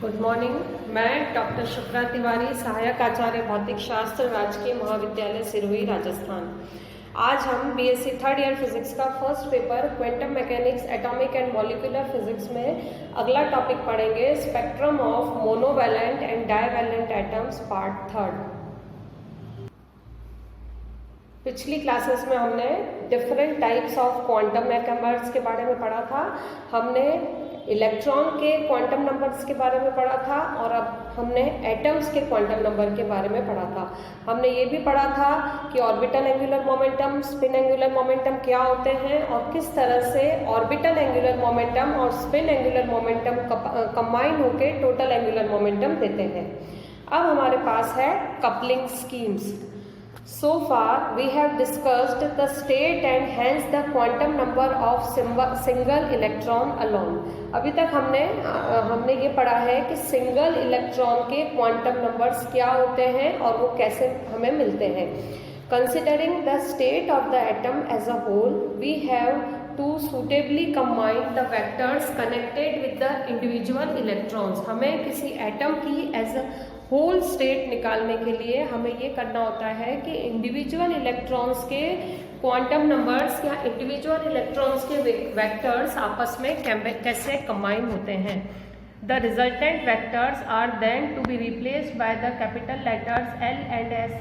Good morning. मैं doctor शुक्रा Tiwari, सहायक आचार्य भौतिक शास्त्र, राजकीय महाविद्यालय सिरोही, राजस्थान। आज हम बीएससी थर्ड ईयर फिजिक्स का first paper quantum mechanics, atomic and molecular physics में अगला टॉपिक पढ़ेंगे, spectrum of monovalent and divalent atoms, part third. पिछली क्लासेस में हमने different types of quantum numbers के बारे में पढ़ा था। हमने इलेक्ट्रॉन के क्वांटम नंबर्स के बारे में पढ़ा था और अब हमने एटम्स के क्वांटम नंबर के बारे में पढ़ा था। हमने ये भी पढ़ा था कि orbital angular momentum, spin angular momentum क्या होते हैं और किस तरह से ऑर्बिटल एंगुलर मोमेंटम और स्पिन एंगुलर मोमेंटम कंबाइन होकर टोटल एंगुलर मोमेंटम देते हैं। अब हमारे पास है coupling schemes. So far we have discussed the state and hence the quantum number of single electron alone. अभी तक हमने ये पढ़ा है कि सिंगल इलेक्ट्रॉन के क्वांटम नंबर्स क्या होते हैं और वो कैसे हमें मिलते हैं। Considering the state of the atom as a whole, we have to suitably combine the vectors connected with the individual electrons. हमें किसी एटम की एज अ होल स्टेट निकालने के लिए हमें ये करना होता है कि इंडिविजुअल इलेक्ट्रॉन्स के क्वांटम नंबर्स या इंडिविजुअल इलेक्ट्रॉन्स के वेक्टर्स आपस में कैसे कंबाइन होते हैं। The resultant vectors are then to be replaced by the capital letters L and S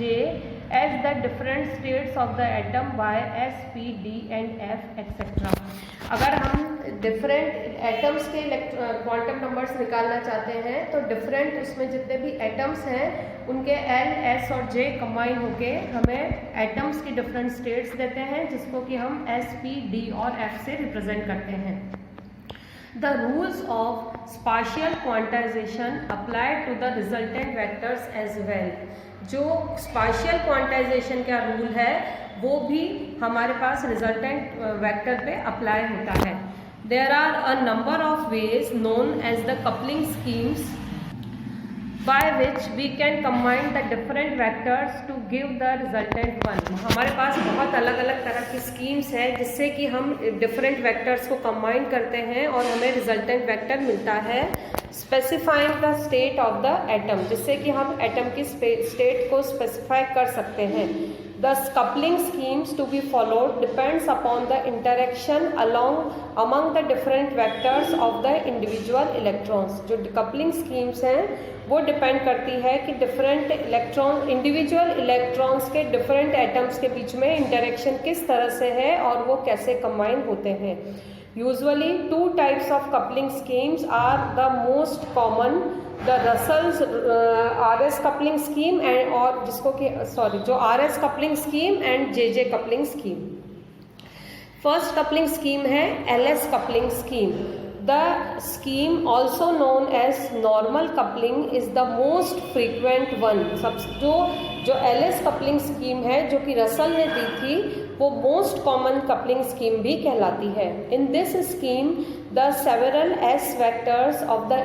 J as the different states of the atom by S P D and F etc. अगर हम different atoms के quantum numbers निकालना चाहते हैं तो different उसमें जितने भी एटम्स हैं उनके L, S और J कंबाइन होके हमें एटम्स की डिफरेंट स्टेट्स देते हैं, जिसको कि हम S, P, D और F से रिप्रेजेंट करते हैं। The rules of spatial quantization apply to the resultant vectors as well. जो स्पाशियल क्वांटाइजेशन का रूल है वो भी हमारे पास रिजल्टेंट वेक्टर पे अप्लाई होता है। There are a number of ways known as the coupling schemes by which we can combine the different vectors to give the resultant one. हमारे पास बहुत अलग अलग तरह की स्कीम्स हैं जिससे कि हम डिफरेंट वेक्टर्स को कंबाइन करते हैं और हमें रिजल्टेंट वेक्टर मिलता है। Specifying the state of the atom, जिससे कि हम एटम की स्टेट को स्पेसिफाई कर सकते हैं। The coupling schemes to be followed depends upon the interaction among the different vectors of the individual electrons. जो coupling schemes हैं वो डिपेंड करती है कि डिफरेंट इंडिविजुअल इलेक्ट्रॉन्स के डिफरेंट एटम्स के बीच में इंटरेक्शन किस तरह से है और वो कैसे कंबाइन होते हैं। Usually two types of coupling schemes are the most common, the Russell's RS coupling scheme and और जिसको कि जो RS coupling scheme and JJ coupling scheme. First coupling scheme है LS coupling scheme. The scheme also known as normal coupling is the most frequent one. जो LS coupling scheme है जो कि Russell ने दी थी वो मोस्ट कॉमन कपलिंग स्कीम भी कहलाती है। In this scheme the several S vectors of the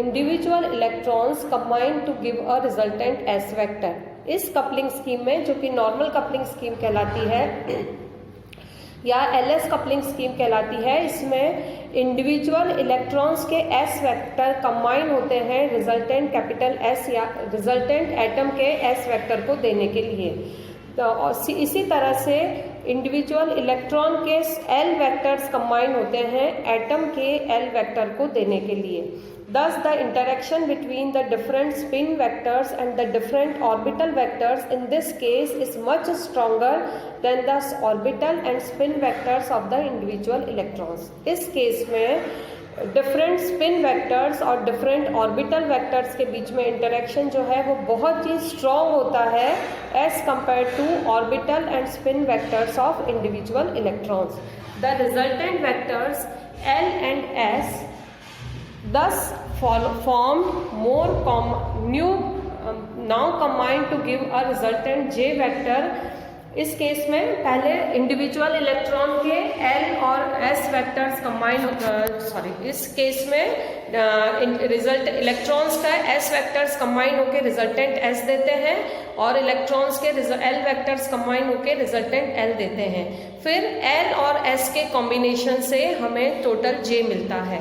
individual electrons combine to give a resultant S vector. इस कपलिंग स्कीम में जो कि नॉर्मल कपलिंग स्कीम कहलाती है या LS कपलिंग स्कीम कहलाती है, इसमें इंडिविजुअल इलेक्ट्रॉन्स के S वेक्टर कंबाइन होते हैं रिजल्टेंट कैपिटल S या रिजल्टेंट एटम के S वेक्टर को देने के लिए। तो इसी तरह से इंडिविजुअल इलेक्ट्रॉन के L वेक्टर्स कंबाइन होते हैं एटम के L वेक्टर को देने के लिए। Thus the interaction between the different spin vectors and the different orbital vectors in this case is much stronger than the orbital and spin vectors of the individual electrons. इस case में different spin vectors और different orbital vectors के बीच में interaction जो है वो बहुत ही strong होता है as compare to orbital and spin vectors of individual electrons. The resultant vectors L and S thus form now combined to give a resultant J vector. इस case में पहले इंडिविजुअल इलेक्ट्रॉन के L और S vectors combine इस case में result electrons का S vectors combine होकर resultant S देते हैं और इलेक्ट्रॉन्स के L वेक्टर्स कंबाइन होकर रिजल्टेंट L देते हैं। फिर L और S के कॉम्बिनेशन से हमें टोटल J मिलता है।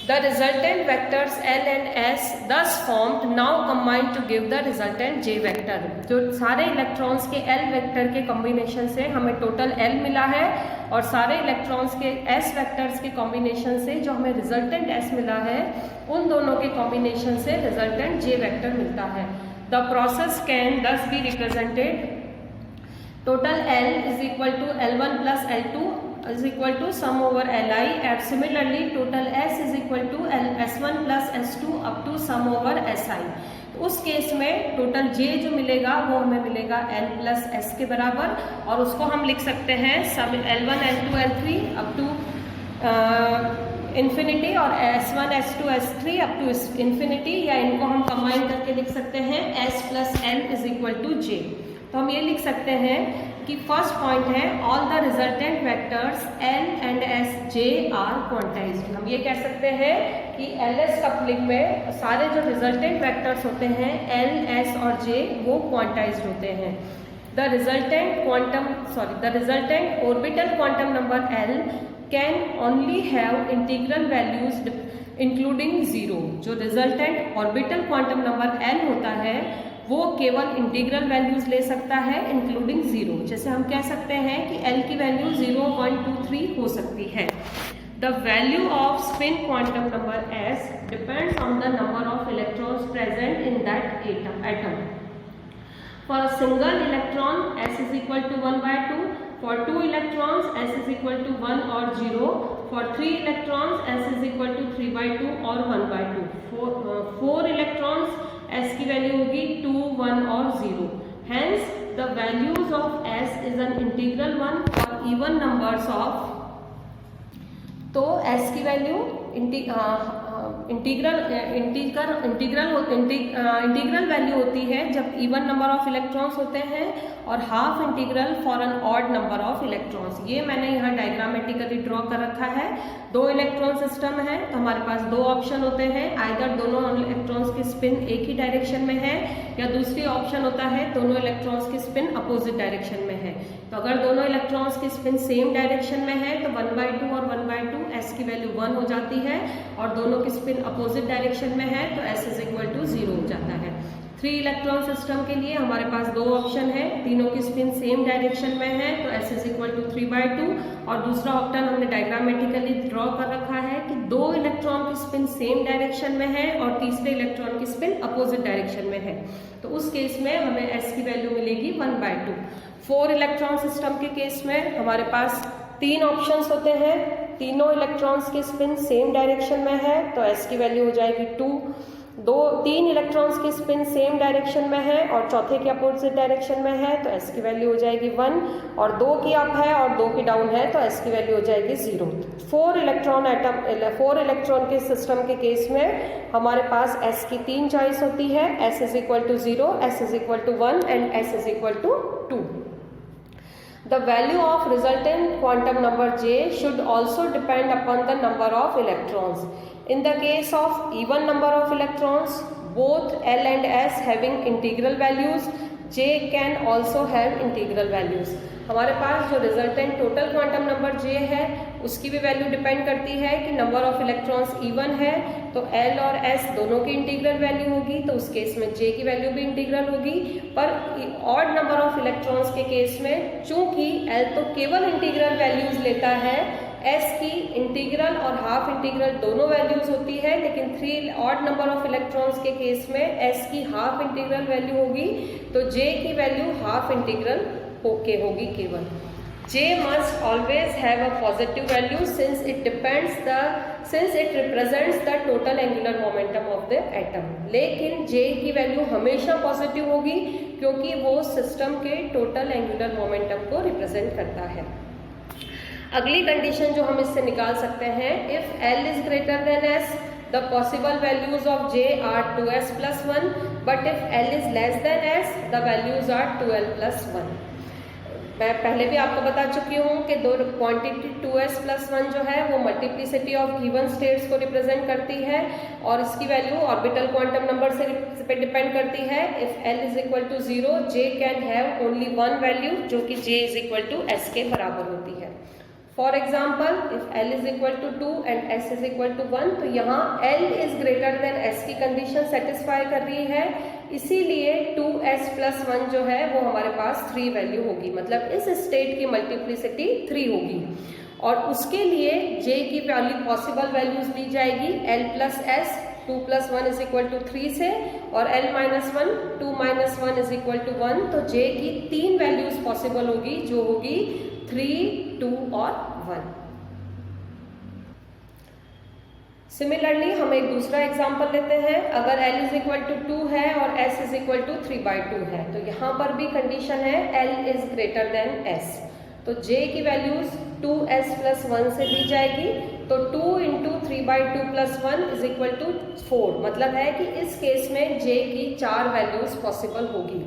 The resultant vectors L and S thus formed now combined to give the resultant J vector। जो सारे इलेक्ट्रॉन्स के L वेक्टर के कॉम्बिनेशन से हमें टोटल L मिला है और सारे इलेक्ट्रॉन्स के S वेक्टर्स के कॉम्बिनेशन से जो हमें रिजल्टेंट S मिला है उन दोनों के कॉम्बिनेशन से रिजल्टेंट J वेक्टर मिलता है। The process can thus be represented total L is equal to L1 plus L2 is equal to sum over Li, and similarly total S is equal to S1 plus S2 up to sum over Si। तो उस case में total J जो मिलेगा वो हमें मिलेगा L plus S के बराबर, और उसको हम लिख सकते हैं सब L1 L2 L3 up to infinity और S1 S2 S3 up to infinity, या इनको हम कंबाइन करके लिख सकते हैं S plus L is equal to J। तो हम ये लिख सकते हैं कि फर्स्ट पॉइंट है all the resultant vectors L and S J are quantized. हम ये कह सकते हैं कि LS कपलिंग में सारे जो रिजल्टेंट वेक्टर्स होते हैं L, S और J वो क्वांटाइज्ड होते हैं। The resultant orbital quantum number L can only have integral values including zero. जो resultant orbital quantum number L होता है वो केवल इंटीग्रल वैल्यूज ले सकता है इंक्लूडिंग जीरो। जैसे हम कह सकते हैं कि L की वैल्यू 0, 1, 2, 3 हो सकती है। The value off spin quantum number S depends on the number of electrons present in that atom. For a single electron S is equal to 1/2, for 2 electrons S is equal to 1 or 0, for 3 electrons S is equal to 3/2 or 1/2, for 4 electrons S की value होगी 2, 1 और 0। Hence the values of S is an integral one for even numbers of, तो S की value integral value होती है जब even number of electrons होते हैं, और half integral for an odd number of electrons. ये मैंने यहाँ डायग्रामेटिकली ड्रॉ कर रखा है। 2 इलेक्ट्रॉन सिस्टम है तो हमारे पास 2 ऑप्शन होते हैं, आइदर दोनों इलेक्ट्रॉन्स की स्पिन एक ही डायरेक्शन में है, या दूसरी ऑप्शन होता है दोनों इलेक्ट्रॉन्स की स्पिन अपोजिट डायरेक्शन में है। तो अगर दोनों इलेक्ट्रॉन्स की स्पिन सेम डायरेक्शन में है तो 1/2 और 1/2 S की वैल्यू 1 हो जाती है, और दोनों की स्पिन अपोजिट डायरेक्शन में है तो S इज इक्वल टू 0 हो जाता है। 3 इलेक्ट्रॉन सिस्टम के लिए हमारे पास 2 ऑप्शन है, तीनों की स्पिन सेम डायरेक्शन में है तो S इज इक्वल टू 3/2, और दूसरा ऑप्शन हमने डायग्रामेटिकली ड्रॉ कर रखा है कि 2 इलेक्ट्रॉन की स्पिन सेम डायरेक्शन में है और तीसरे इलेक्ट्रॉन की स्पिन अपोजिट डायरेक्शन में है। तो उस केस में हमें S की वैल्यू मिलेगी 1/2। 4 इलेक्ट्रॉन सिस्टम के केस में हमारे पास 3 ऑप्शंस होते हैं, तीनों इलेक्ट्रॉन्स की स्पिन सेम डायरेक्शन में है तो S की वैल्यू हो जाएगी 2। 3 इलेक्ट्रॉन्स की स्पिन सेम डायरेक्शन में है और चौथे की अपोजिट डायरेक्शन में है तो S की वैल्यू हो जाएगी 1, और 2 की अप है और 2 की डाउन है तो S की वैल्यू हो जाएगी 0। 4 इलेक्ट्रॉन के सिस्टम के केस में हमारे पास S की 3 चॉइस होती है, S is equal to 0, S is equal to 1 and S is equal to 2। The value of resultant quantum number J should also depend upon the number of electrons. In the case of even number of electrons, both L and S having integral values, J can also have integral values. हमारे पास जो resultant total quantum number J है उसकी भी value depend करती है कि number of electrons even है तो L और S दोनों की इंटीग्रल वैल्यू होगी, तो उस केस में J की वैल्यू भी इंटीग्रल होगी। पर ऑड नंबर ऑफ इलेक्ट्रॉन्स के केस में चूंकि L तो केवल इंटीग्रल वैल्यूज लेता है, S की इंटीग्रल और हाफ इंटीग्रल दोनों वैल्यूज होती है, लेकिन 3 ऑड नंबर ऑफ इलेक्ट्रॉन्स के केस में S की हाफ इंटीग्रल वैल्यू होगी तो J की वैल्यू हाफ इंटीग्रल होगी केवल। J must always have a positive value since it represents the total angular momentum of the atom। लेकिन J की वैल्यू हमेशा पॉजिटिव होगी क्योंकि वो सिस्टम के टोटल एंगुलर मोमेंटम को रिप्रेजेंट करता है। अगली कंडीशन जो हम इससे निकाल सकते हैं, if L is greater than S, the possible values of J are 2S plus 1, but if L is less than S, the values are 2L plus 1। मैं पहले भी आपको बता चुकी हूँ कि दो क्वांटिटी 2S plus 1 जो है वो मल्टीप्लिसिटी ऑफ गिवन स्टेट्स को रिप्रेजेंट करती है और इसकी वैल्यू ऑर्बिटल क्वांटम नंबर से पे डिपेंड करती है। If L is equal to 0, J can have only 1 value जो कि J is equal to S के बराबर होती है। For example if L is equal to 2 and S is equal to 1, तो यहाँ L is greater than S की condition satisfy कर रही है, इसीलिए 2S प्लस 1 जो है वो हमारे पास 3 वैल्यू होगी, मतलब इस स्टेट की मल्टीप्लिसिटी 3 होगी। और उसके लिए J की पॉसिबल वैल्यूज दी जाएगी L plus S 2 plus 1 is equal to 3 से, और L minus 1 2 minus 1 is equal to 1, तो J की 3 वैल्यूज पॉसिबल होगी, जो होगी 3, 2 और 1। सिमिलरली हम एक दूसरा एग्जांपल लेते हैं। अगर L इज इक्वल टू 2 है और S इज इक्वल टू 3/2 है, तो यहाँ पर भी कंडीशन है L is greater than S, तो J की वैल्यूज 2S प्लस 1 से दी जाएगी, तो 2 into 3/2 plus 1 is equal to 4, मतलब है कि इस केस में J की 4 वैल्यूज पॉसिबल होगी,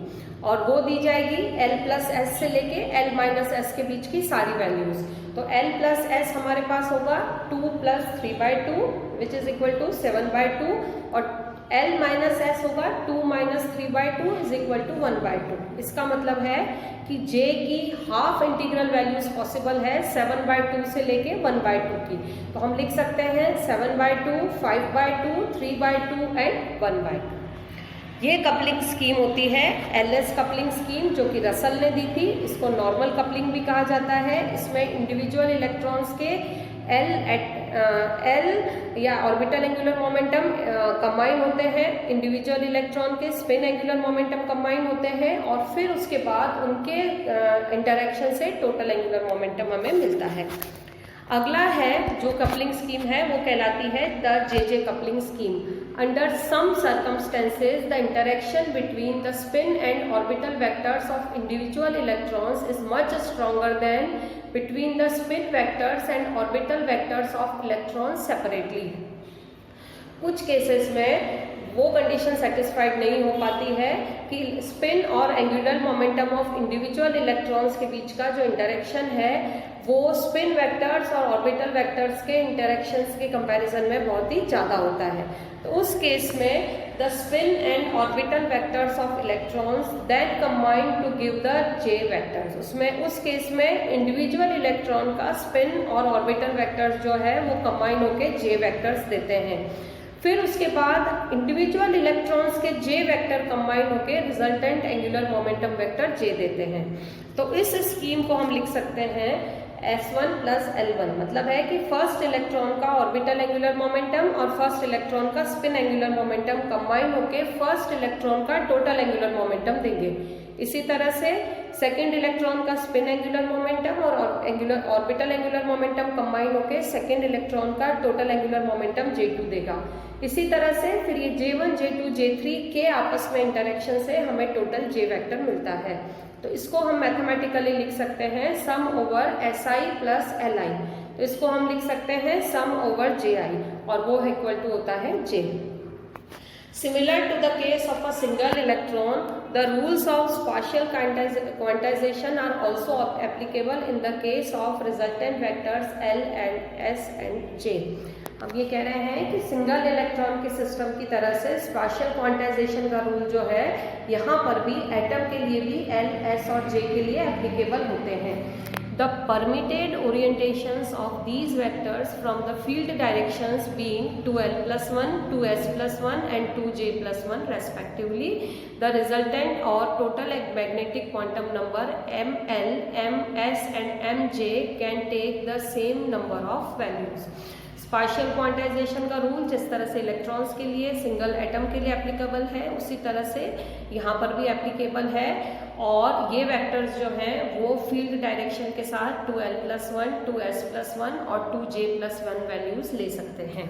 और वो दी जाएगी L प्लस S से लेके L माइनस S के बीच की सारी वैल्यूज। तो L प्लस S हमारे पास होगा 2 plus 3/2 which is equal to 7/2, और L माइनस S होगा 2 माइनस 3/2 इज इक्वल टू 1/2। इसका मतलब है कि J की हाफ इंटीग्रल वैल्यूज पॉसिबल है 7/2 से लेके 1/2 की, तो हम लिख सकते हैं 7/2, 5/2, 3/2 एंड 1/2। ये कपलिंग स्कीम होती है LS कपलिंग स्कीम, जो कि रसल ने दी थी। इसको नॉर्मल कपलिंग भी कहा जाता है। इसमें इंडिविजुअल इलेक्ट्रॉन्स के L या ऑर्बिटल एंगुलर मोमेंटम कंबाइन होते हैं, इंडिविजुअल इलेक्ट्रॉन के स्पिन एंगुलर मोमेंटम कंबाइन होते हैं, और फिर उसके बाद उनके इंटरेक्शन से टोटल एंगुलर मोमेंटम हमें मिलता है। अगला है जो कपलिंग स्कीम है वो कहलाती है the JJ coupling scheme. Under some circumstances the interaction between the spin and orbital vectors of individual electrons is much stronger than between the spin vectors and orbital vectors of electrons separately. कुछ cases में वो condition satisfied नहीं हो पाती है कि spin और angular momentum of individual electrons के बीच का जो इंटरेक्शन है वो स्पिन वेक्टर्स और ऑर्बिटल वेक्टर्स के इंटरेक्शंस के कंपैरिजन में बहुत ही ज़्यादा होता है। तो उस केस में the spin and orbital vectors of electrons that combine to give the J vectors, उसमें उस केस में इंडिविजुअल इलेक्ट्रॉन का स्पिन और ऑर्बिटल वेक्टर्स जो है वो कंबाइन होकर J वेक्टर्स देते हैं। फिर उसके बाद इंडिविजुअल इलेक्ट्रॉन्स के J वेक्टर कंबाइन होकर resultant angular momentum vector J देते हैं। तो इस स्कीम को हम लिख सकते हैं S1 प्लस L1, मतलब है कि फर्स्ट इलेक्ट्रॉन का ऑर्बिटल एंगुलर मोमेंटम और फर्स्ट इलेक्ट्रॉन का स्पिन एंगुलर मोमेंटम कंबाइन होकर फर्स्ट इलेक्ट्रॉन का टोटल एंगुलर मोमेंटम देंगे। इसी तरह से सेकेंड इलेक्ट्रॉन का स्पिन एंगुलर मोमेंटम और ऑर्बिटल एंगुलर मोमेंटम कंबाइन होकर सेकेंड इलेक्ट्रॉन का टोटल एंगुलर मोमेंटम J2 देगा। इसी तरह से फिर ये J1, J2, J3 के आपस में इंटरेक्शन से हमें टोटल J वेक्टर मिलता है। तो इसको हम मैथमेटिकली लिख सकते हैं सम ओवर SI प्लस LI, तो इसको हम लिख सकते हैं सम ओवर JI, और वो इक्वल टू होता है J। Similar to the case of a single electron, the rules of spatial quantization are also applicable in the case of resultant vectors L and S and J। हम ये कह रहे हैं कि सिंगल इलेक्ट्रॉन के system की तरह से स्पाशियल क्वांटाइजेशन का रूल जो है यहाँ पर भी एटम के लिए भी L, S और J के लिए एप्लीकेबल होते हैं। The permitted orientations of these vectors from the field directions being 2L plus 1, 2S plus 1 and 2J plus 1 respectively, the resultant or total magnetic quantum number ML, MS and MJ can take the same number of values। Spatial quantization का rule जिस तरह से electrons के लिए single atom के लिए applicable है, उसी तरह से यहाँ पर भी एप्लीकेबल है, और ये वेक्टर्स जो हैं वो फील्ड डायरेक्शन के साथ 2L plus 1, 2S plus 1 और 2J plus 1 वैल्यूज ले सकते हैं।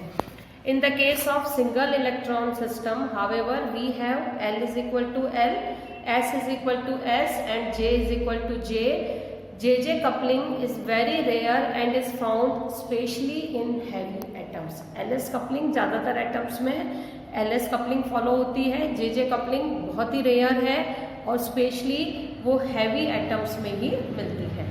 In the case of single electron system, however, we have L is equal to L, S is equal to S and J is equal to J। JJ coupling is very rare and is found especially in heavy atoms। LS coupling ज़्यादातर atoms में LS coupling follow होती है, JJ coupling बहुत ही rare है और specially वो heavy atoms में ही मिलती है।